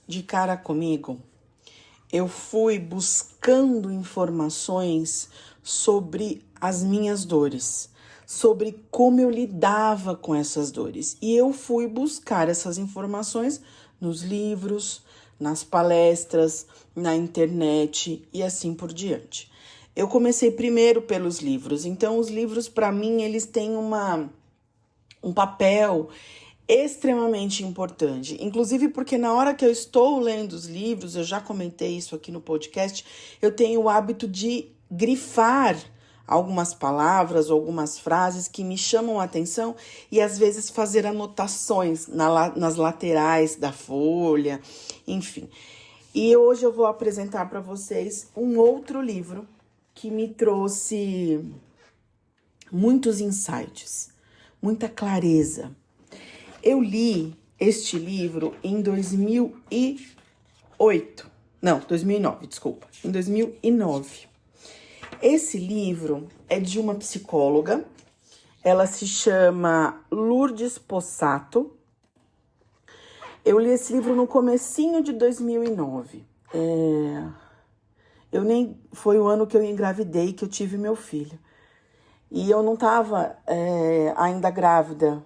de cara comigo, eu fui buscando informações sobre as minhas dores, sobre como eu lidava com essas dores. E eu fui buscar essas informações nos livros, nas palestras, na internet e assim por diante. Eu comecei primeiro pelos livros, então os livros, para mim, eles têm um papel extremamente importante, inclusive porque na hora que eu estou lendo os livros, eu já comentei isso aqui no podcast, eu tenho o hábito de grifar algumas palavras, algumas frases que me chamam a atenção e às vezes fazer anotações nas laterais da folha, enfim. E hoje eu vou apresentar para vocês um outro livro que me trouxe muitos insights, muita clareza. Eu li este livro em 2008. Não, 2009, desculpa. Em 2009. Esse livro é de uma psicóloga. Ela se chama Lourdes Possato. Eu li esse livro no comecinho de 2009. Foi o ano que eu engravidei, que eu tive meu filho. E eu não estava ainda grávida.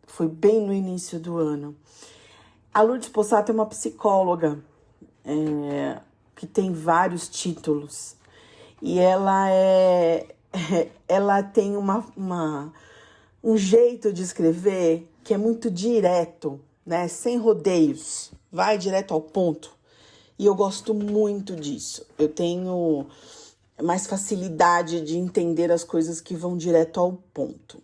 Foi bem no início do ano. A Lourdes Possato é uma psicóloga que tem vários títulos. E ela tem um jeito de escrever que é muito direto, né? Sem rodeios. Vai direto ao ponto. E eu gosto muito disso. Eu tenho mais facilidade de entender as coisas que vão direto ao ponto.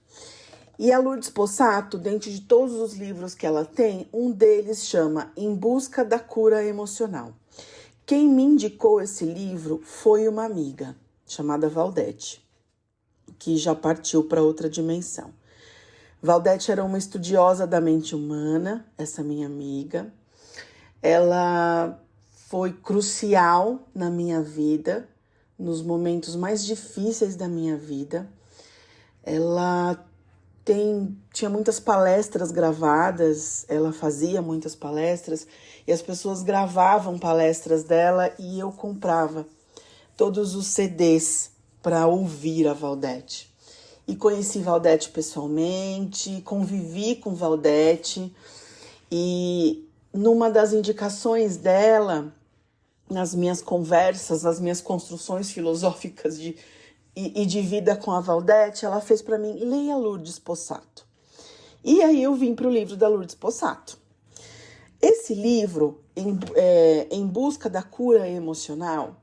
E a Lourdes Possato, dentro de todos os livros que ela tem, um deles chama Em Busca da Cura Emocional. Quem me indicou esse livro foi uma amiga, chamada Valdete, que já partiu para outra dimensão. Valdete era uma estudiosa da mente humana, essa minha amiga. Ela foi crucial na minha vida, nos momentos mais difíceis da minha vida. Ela tinha muitas palestras gravadas, ela fazia muitas palestras e as pessoas gravavam palestras dela e eu comprava todos os CDs para ouvir a Valdete. E conheci Valdete pessoalmente, convivi com Valdete e numa das indicações dela, nas minhas conversas, nas minhas construções filosóficas e de vida com a Valdete, ela fez para mim, leia Lourdes Possato. E aí eu vim para o livro da Lourdes Possato. Esse livro, Em Busca da Cura Emocional,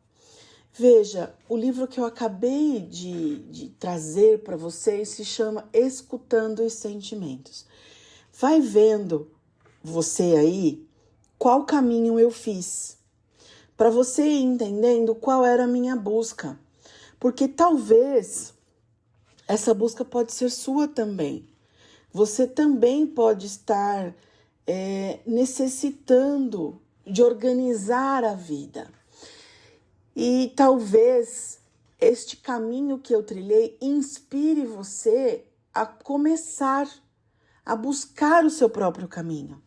veja, o livro que eu acabei de trazer para vocês se chama Escutando os Sentimentos. Vai vendo você aí qual caminho eu fiz, para você ir entendendo qual era a minha busca. Porque talvez essa busca pode ser sua também. Você também pode estar necessitando de organizar a vida. E talvez este caminho que eu trilhei inspire você a começar a buscar o seu próprio caminho.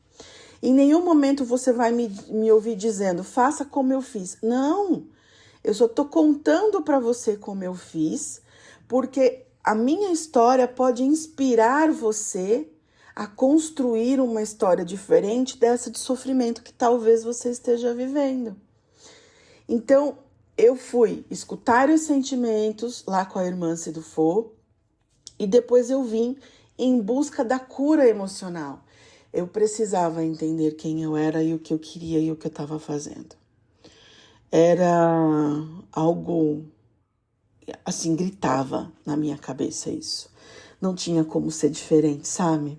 Em nenhum momento você vai me ouvir dizendo, faça como eu fiz. Não! Eu só estou contando para você como eu fiz, porque a minha história pode inspirar você a construir uma história diferente dessa de sofrimento que talvez você esteja vivendo. Então, eu fui escutar os sentimentos lá com a irmã Cidufo e depois eu vim em busca da cura emocional. Eu precisava entender quem eu era e o que eu queria e o que eu estava fazendo. Era algo, assim, gritava na minha cabeça isso. Não tinha como ser diferente, sabe?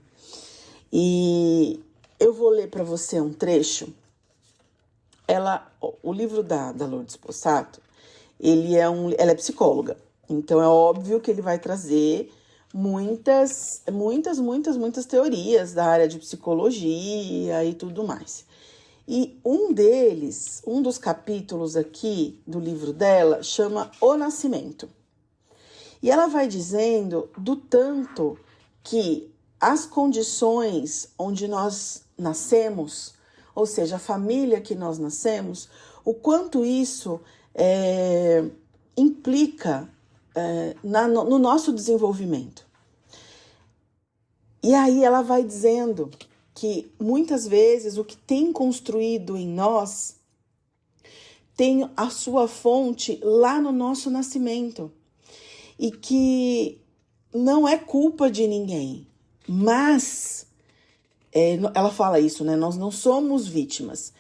E eu vou ler para você um trecho. O livro da Lourdes Possato, ela é psicóloga. Então é óbvio que ele vai trazer muitas teorias da área de psicologia e tudo mais. E um dos capítulos aqui do livro dela chama O Nascimento. E ela vai dizendo do tanto que as condições onde nós nascemos, ou seja, a família que nós nascemos, o quanto isso implica no nosso desenvolvimento. E aí ela vai dizendo que muitas vezes o que tem construído em nós tem a sua fonte lá no nosso nascimento. E que não é culpa de ninguém, mas ela fala isso, né? Nós não somos vítimas,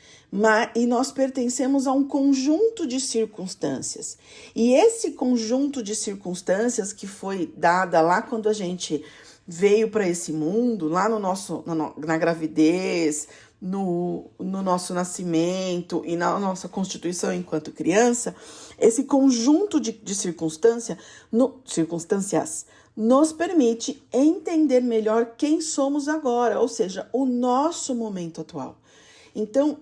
e nós pertencemos a um conjunto de circunstâncias. E esse conjunto de circunstâncias que foi dada lá quando a gente veio para esse mundo, lá na gravidez, no nosso nascimento e na nossa constituição enquanto criança, esse conjunto de circunstâncias nos permite entender melhor quem somos agora, ou seja, o nosso momento atual. Então,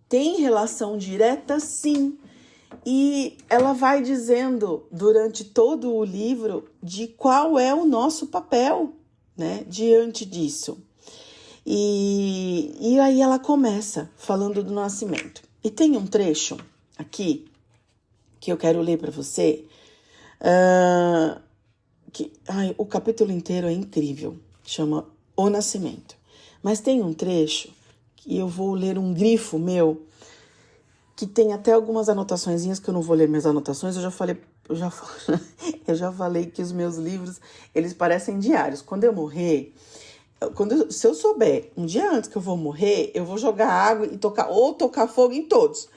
tem relação direta, sim. E ela vai dizendo durante todo o livro de qual é o nosso papel, né, diante disso. E aí ela começa falando do nascimento. E tem um trecho aqui que eu quero ler para você, o capítulo inteiro é incrível, chama O Nascimento. Mas tem um trecho que eu vou ler um grifo meu, que tem até algumas anotaçõezinhas, que eu não vou ler minhas anotações, eu já falei que os meus livros, eles parecem diários. Quando eu morrer, se eu souber um dia antes que eu vou morrer, eu vou jogar água e tocar fogo em todos.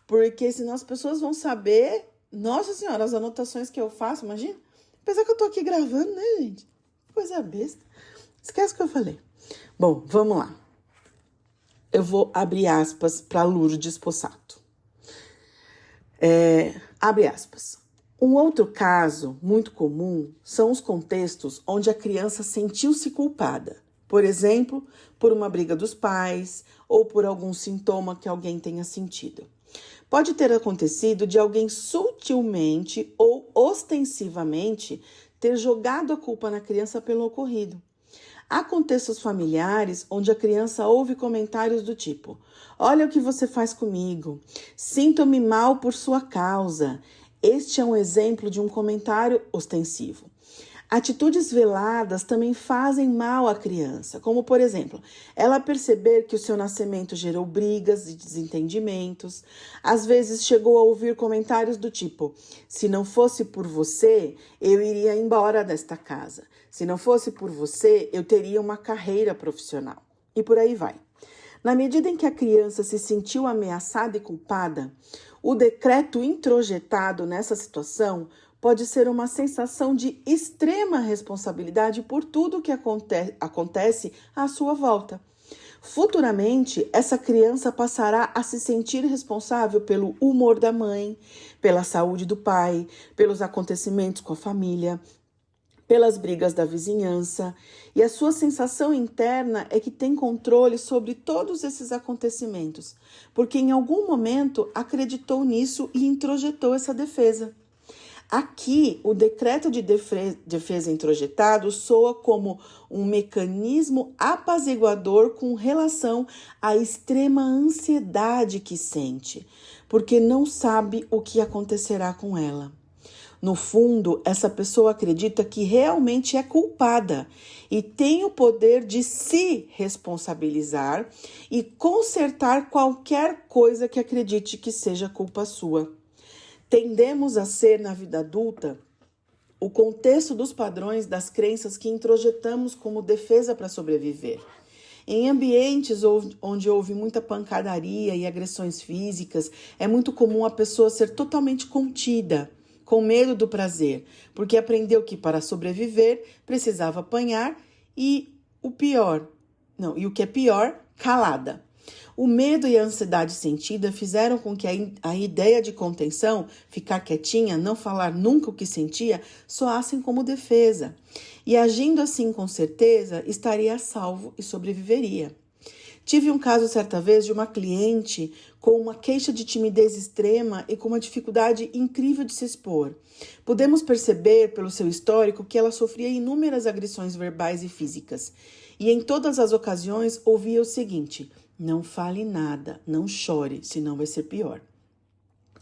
Porque senão as pessoas vão saber, nossa senhora, as anotações que eu faço, imagina. Apesar que eu tô aqui gravando, né, gente? Coisa besta. Esquece o que eu falei. Bom, vamos lá. Eu vou abrir aspas para Lourdes Possato. Abre aspas. Um outro caso muito comum são os contextos onde a criança sentiu-se culpada. Por exemplo, por uma briga dos pais ou por algum sintoma que alguém tenha sentido. Pode ter acontecido de alguém sutilmente ou ostensivamente ter jogado a culpa na criança pelo ocorrido. Há contextos familiares onde a criança ouve comentários do tipo: olha o que você faz comigo, sinto-me mal por sua causa. Este é um exemplo de um comentário ostensivo. Atitudes veladas também fazem mal à criança, como, por exemplo, ela perceber que o seu nascimento gerou brigas e desentendimentos. Às vezes chegou a ouvir comentários do tipo: se não fosse por você, eu iria embora desta casa. Se não fosse por você, eu teria uma carreira profissional. E por aí vai. Na medida em que a criança se sentiu ameaçada e culpada, o decreto introjetado nessa situação pode ser uma sensação de extrema responsabilidade por tudo que acontece à sua volta. Futuramente, essa criança passará a se sentir responsável pelo humor da mãe, pela saúde do pai, pelos acontecimentos com a família, pelas brigas da vizinhança, e a sua sensação interna é que tem controle sobre todos esses acontecimentos, porque em algum momento acreditou nisso e introjetou essa defesa. Aqui, o decreto de defesa introjetado soa como um mecanismo apaziguador com relação à extrema ansiedade que sente, porque não sabe o que acontecerá com ela. No fundo, essa pessoa acredita que realmente é culpada e tem o poder de se responsabilizar e consertar qualquer coisa que acredite que seja culpa sua. Tendemos a ser, na vida adulta, o contexto dos padrões das crenças que introjetamos como defesa para sobreviver. Em ambientes onde houve muita pancadaria e agressões físicas, é muito comum a pessoa ser totalmente contida, com medo do prazer, porque aprendeu que para sobreviver precisava apanhar e o que é pior, calada. O medo e a ansiedade sentida fizeram com que a ideia de contenção, ficar quietinha, não falar nunca o que sentia, soassem como defesa. E agindo assim com certeza, estaria a salvo e sobreviveria. Tive um caso certa vez de uma cliente com uma queixa de timidez extrema e com uma dificuldade incrível de se expor. Pudemos perceber pelo seu histórico que ela sofria inúmeras agressões verbais e físicas. E em todas as ocasiões ouvia o seguinte: Não fale nada, não chore, senão vai ser pior.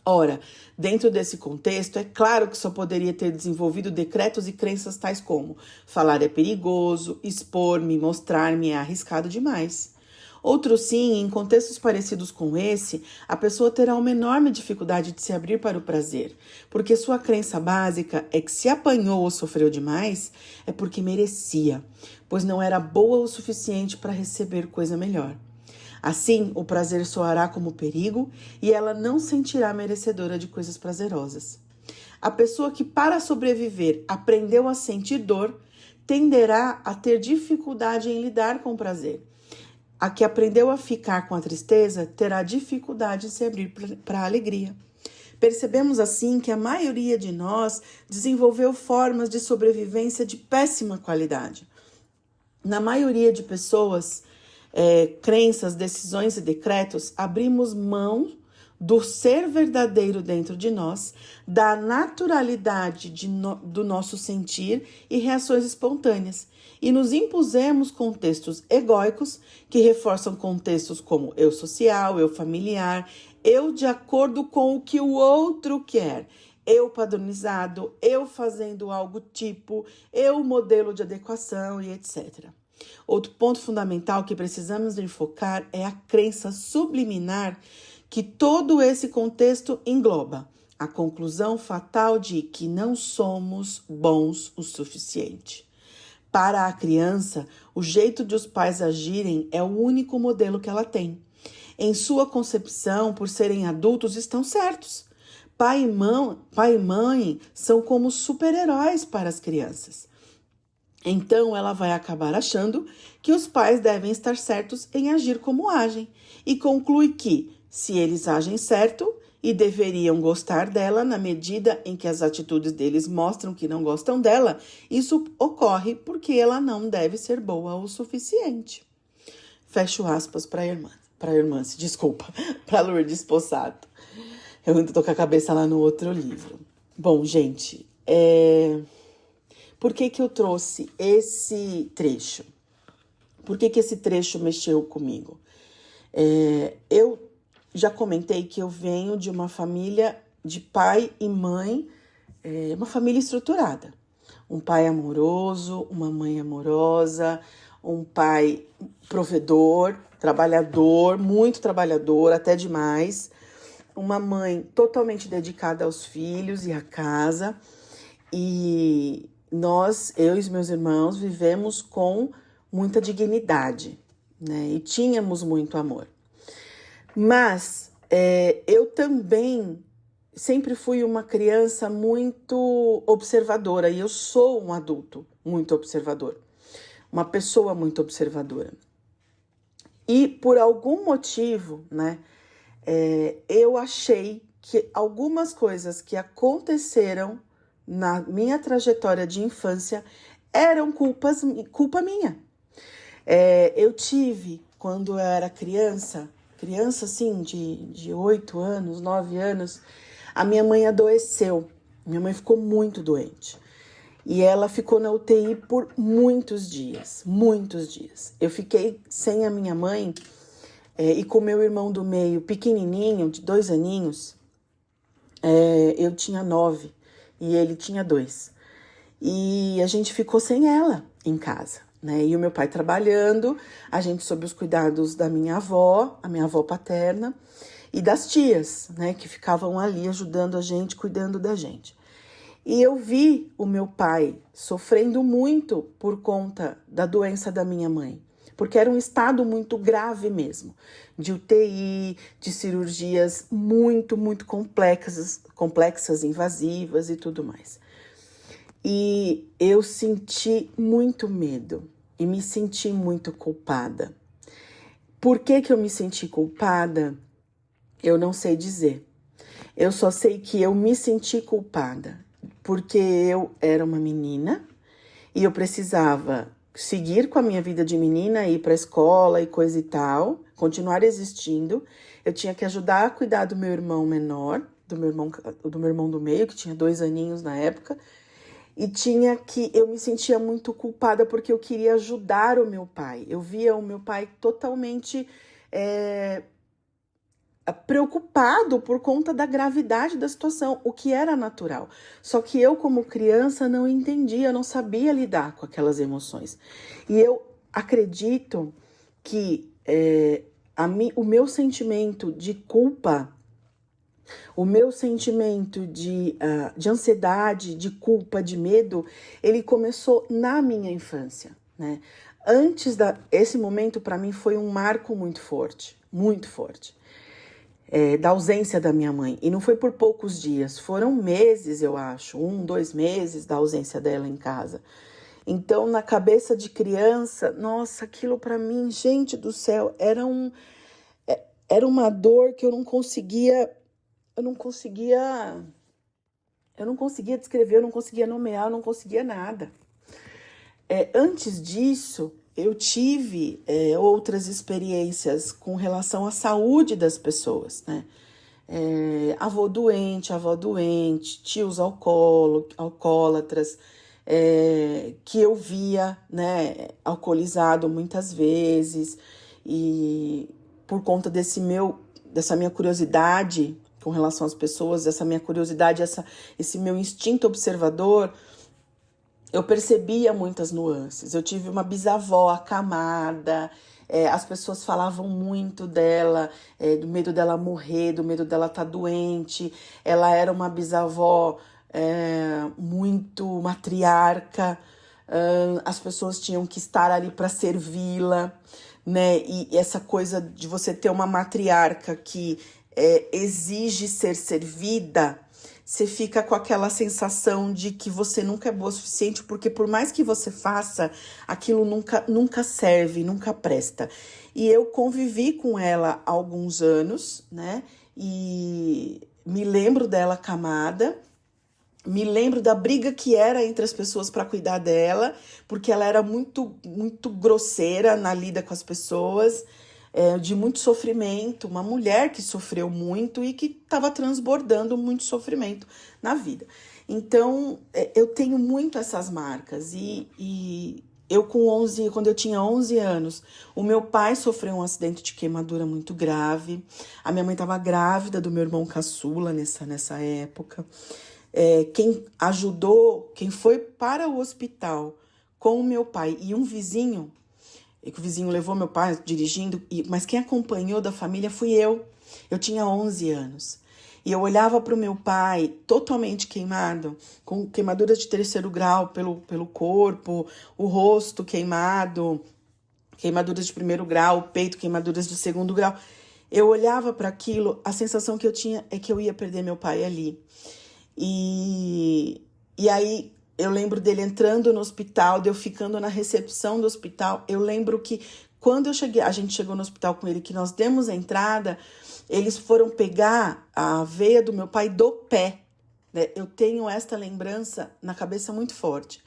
Ora, dentro desse contexto, é claro que só poderia ter desenvolvido decretos e crenças tais como: falar é perigoso, expor-me, mostrar-me é arriscado demais. Outro sim, em contextos parecidos com esse, a pessoa terá uma enorme dificuldade de se abrir para o prazer, porque sua crença básica é que se apanhou ou sofreu demais, é porque merecia, pois não era boa o suficiente para receber coisa melhor. Assim, o prazer soará como perigo e ela não sentirá merecedora de coisas prazerosas. A pessoa que, para sobreviver, aprendeu a sentir dor, tenderá a ter dificuldade em lidar com o prazer. A que aprendeu a ficar com a tristeza terá dificuldade em se abrir para a alegria. Percebemos assim que a maioria de nós desenvolveu formas de sobrevivência de péssima qualidade. Na maioria de pessoas, crenças, decisões e decretos, abrimos mão do ser verdadeiro dentro de nós, da naturalidade do nosso sentir e reações espontâneas, e nos impusemos contextos egóicos que reforçam contextos como eu social, eu familiar, eu de acordo com o que o outro quer, eu padronizado, eu fazendo algo tipo, eu modelo de adequação e etc. Outro ponto fundamental que precisamos enfocar é a crença subliminar que todo esse contexto engloba, a conclusão fatal de que não somos bons o suficiente. Para a criança, o jeito de os pais agirem é o único modelo que ela tem. Em sua concepção, por serem adultos, estão certos. Pai e mãe são como super-heróis para as crianças. Então, ela vai acabar achando que os pais devem estar certos em agir como agem e conclui que, se eles agem certo e deveriam gostar dela na medida em que as atitudes deles mostram que não gostam dela, isso ocorre porque ela não deve ser boa o suficiente. Fecho aspas para a irmã, desculpa, para Lourdes Possato. Eu ainda tô com a cabeça lá no outro livro. Bom, gente, por que eu trouxe esse trecho? Por que esse trecho mexeu comigo? Eu já comentei que eu venho de uma família de pai e mãe, uma família estruturada. Um pai amoroso, uma mãe amorosa, um pai provedor, trabalhador, muito trabalhador, até demais. Uma mãe totalmente dedicada aos filhos e à casa. E nós, eu e os meus irmãos, vivemos com muita dignidade, né? E tínhamos muito amor. Mas eu também sempre fui uma criança muito observadora e eu sou um adulto muito observador, uma pessoa muito observadora. E por algum motivo, né, eu achei que algumas coisas que aconteceram na minha trajetória de infância eram culpa minha. Eu tive, quando eu era criança assim, de 8 anos, 9 anos, a minha mãe adoeceu. Minha mãe ficou muito doente. E ela ficou na UTI por muitos dias, muitos dias. Eu fiquei sem a minha mãe e com meu irmão do meio, pequenininho, de 2 aninhos, eu tinha 9 e ele tinha 2. E a gente ficou sem ela em casa, né? E o meu pai trabalhando, a gente sob os cuidados da minha avó, a minha avó paterna, e das tias, né? Que ficavam ali ajudando a gente, cuidando da gente. E eu vi o meu pai sofrendo muito por conta da doença da minha mãe, porque era um estado muito grave mesmo, de UTI, de cirurgias muito, muito complexas, invasivas e tudo mais. E eu senti muito medo e me senti muito culpada. Por que eu me senti culpada? Eu não sei dizer. Eu só sei que eu me senti culpada porque eu era uma menina e eu precisava seguir com a minha vida de menina, ir para a escola e coisa e tal, continuar existindo. Eu tinha que ajudar a cuidar do meu irmão menor, do meu irmão do meio, que tinha 2 aninhos na época. E eu me sentia muito culpada porque eu queria ajudar o meu pai. Eu via o meu pai totalmente preocupado por conta da gravidade da situação, o que era natural. Só que eu, como criança, não entendia, não sabia lidar com aquelas emoções. E eu acredito que o meu sentimento de culpa, o meu sentimento de ansiedade, de culpa, de medo, ele começou na minha infância, né? Esse momento, para mim, foi um marco muito forte, da ausência da minha mãe. E não foi por poucos dias, foram meses, eu acho, 2 meses da ausência dela em casa. Então, na cabeça de criança, nossa, aquilo para mim, gente do céu, era uma dor que eu não conseguia descrever, eu não conseguia nomear, eu não conseguia nada. Antes disso, eu tive outras experiências com relação à saúde das pessoas, né? Avó doente, tios alcoólatras, que eu via, né, alcoolizado muitas vezes, e por conta dessa minha curiosidade com relação às pessoas, essa minha curiosidade, esse meu instinto observador, eu percebia muitas nuances. Eu tive uma bisavó acamada, as pessoas falavam muito dela, do medo dela morrer, do medo dela estar doente. Ela era uma bisavó muito matriarca, as pessoas tinham que estar ali para servi-la, né? E essa coisa de você ter uma matriarca que exige ser servida, você fica com aquela sensação de que você nunca é boa o suficiente, porque por mais que você faça, aquilo nunca serve, nunca presta. E eu convivi com ela há alguns anos, né? E me lembro dela acamada, me lembro da briga que era entre as pessoas para cuidar dela, porque ela era muito, muito grosseira na lida com as pessoas, de muito sofrimento, uma mulher que sofreu muito e que estava transbordando muito sofrimento na vida. Então, eu tenho muito essas marcas e eu quando eu tinha 11 anos, o meu pai sofreu um acidente de queimadura muito grave, a minha mãe estava grávida do meu irmão caçula nessa época. Quem foi para o hospital com o meu pai e um vizinho, que o vizinho levou meu pai dirigindo, mas quem acompanhou da família fui eu. Eu tinha 11 anos. E eu olhava para o meu pai totalmente queimado, com queimaduras de 3º grau pelo corpo, o rosto queimado, queimaduras de 1º grau, o peito, queimaduras de 2º grau. Eu olhava para aquilo, a sensação que eu tinha é que eu ia perder meu pai ali. E aí eu lembro dele entrando no hospital, de eu ficando na recepção do hospital. Eu lembro que quando a gente chegou no hospital com ele, que nós demos a entrada, eles foram pegar a veia do meu pai do pé, né? Eu tenho esta lembrança na cabeça muito forte.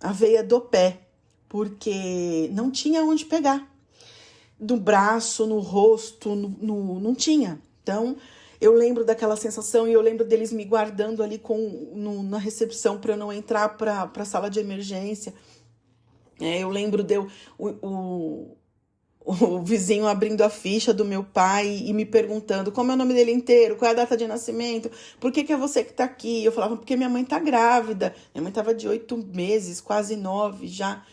A veia do pé, porque não tinha onde pegar. No braço, no rosto, não tinha. Então, eu lembro daquela sensação e eu lembro deles me guardando ali na recepção para eu não entrar para a sala de emergência. Eu lembro o vizinho abrindo a ficha do meu pai e me perguntando como é o nome dele inteiro, qual é a data de nascimento, por que é você que está aqui? Eu falava, porque minha mãe está grávida. Minha mãe estava de 8 meses, quase 9 já.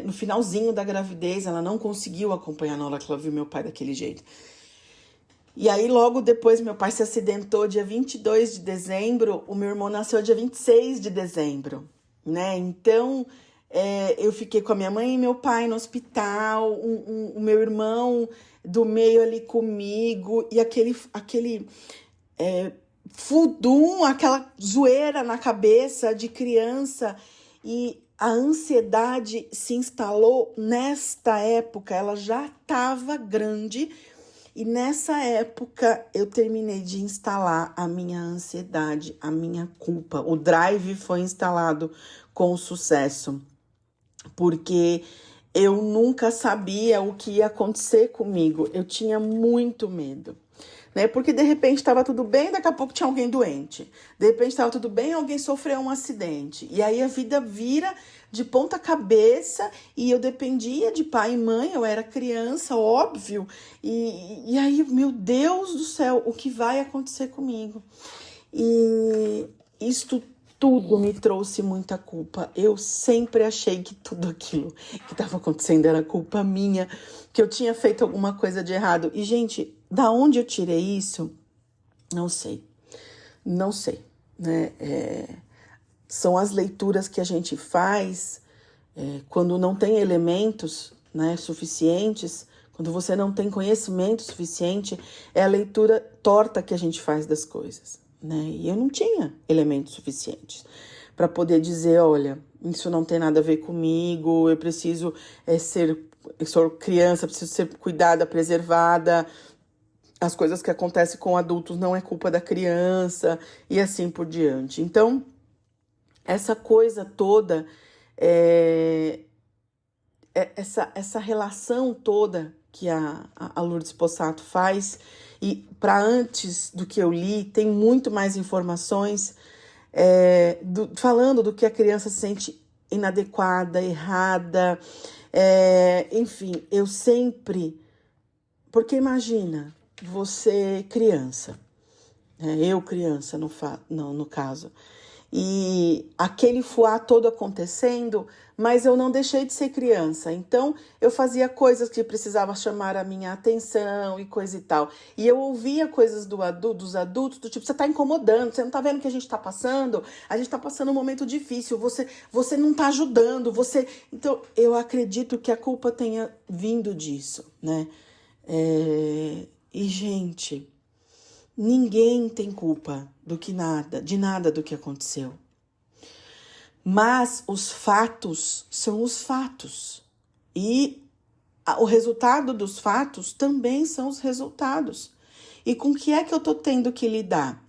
No finalzinho da gravidez, ela não conseguiu acompanhar na hora que ela viu meu pai daquele jeito. E aí, logo depois, meu pai se acidentou dia 22 de dezembro, o meu irmão nasceu dia 26 de dezembro, né? Então, eu fiquei com a minha mãe e meu pai no hospital, o meu irmão do meio ali comigo, e aquele fudum, aquela zoeira na cabeça de criança, e a ansiedade se instalou nesta época, ela já estava grande. E nessa época eu terminei de instalar a minha ansiedade, a minha culpa. O drive foi instalado com sucesso, porque eu nunca sabia o que ia acontecer comigo. Eu tinha muito medo, né? Porque de repente estava tudo bem, daqui a pouco tinha alguém doente. De repente estava tudo bem, alguém sofreu um acidente. E aí a vida vira de ponta cabeça e eu dependia de pai e mãe, eu era criança, óbvio. E aí, meu Deus do céu, o que vai acontecer comigo? E isto tudo me trouxe muita culpa. Eu sempre achei que tudo aquilo que estava acontecendo era culpa minha, que eu tinha feito alguma coisa de errado. E, gente, da onde eu tirei isso? Não sei. Não sei, né? São as leituras que a gente faz quando não tem elementos, né, suficientes, quando você não tem conhecimento suficiente, é a leitura torta que a gente faz das coisas, né? E eu não tinha elementos suficientes para poder dizer, olha, isso não tem nada a ver comigo, eu preciso eu sou criança, preciso ser cuidada, preservada, as coisas que acontecem com adultos não é culpa da criança, e assim por diante. Então, essa coisa toda, essa relação toda que a Lourdes Possato faz, e para antes do que eu li, tem muito mais informações falando do que a criança se sente inadequada, errada, enfim, eu sempre... Porque imagina, você criança, eu criança no caso, e aquele fuá todo acontecendo, mas eu não deixei de ser criança, então eu fazia coisas que precisavam chamar a minha atenção e coisa e tal, e eu ouvia coisas dos adultos, do tipo, você tá incomodando, você não tá vendo o que a gente tá passando um momento difícil, você não tá ajudando, então eu acredito que a culpa tenha vindo disso, né? E, gente, ninguém tem culpa de nada do que aconteceu. Mas os fatos são os fatos. E o resultado dos fatos também são os resultados. E com o que é que eu tô tendo que lidar?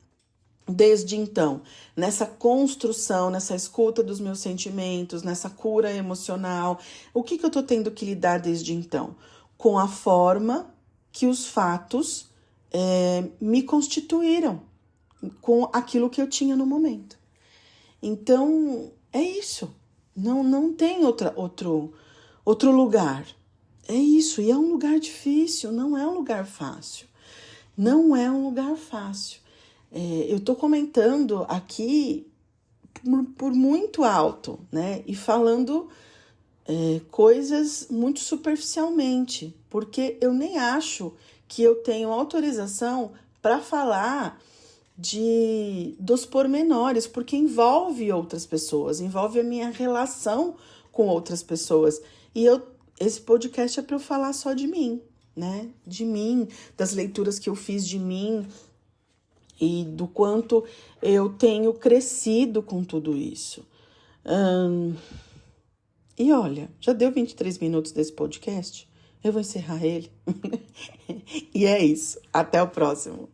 Desde então, nessa construção, nessa escuta dos meus sentimentos, nessa cura emocional, o que eu tô tendo que lidar desde então? Com a forma que os fatos me constituíram, com aquilo que eu tinha no momento. Então, é isso. Não tem outro lugar. É isso. E é um lugar difícil, não é um lugar fácil. Não é um lugar fácil. Eu tô comentando aqui por muito alto, né? E falando coisas muito superficialmente, porque eu nem acho que eu tenho autorização para falar dos pormenores, porque envolve outras pessoas, envolve a minha relação com outras pessoas. E esse podcast é para eu falar só de mim, né? De mim, das leituras que eu fiz de mim e do quanto eu tenho crescido com tudo isso. E olha, já deu 23 minutos desse podcast? Eu vou encerrar ele. E é isso. Até o próximo.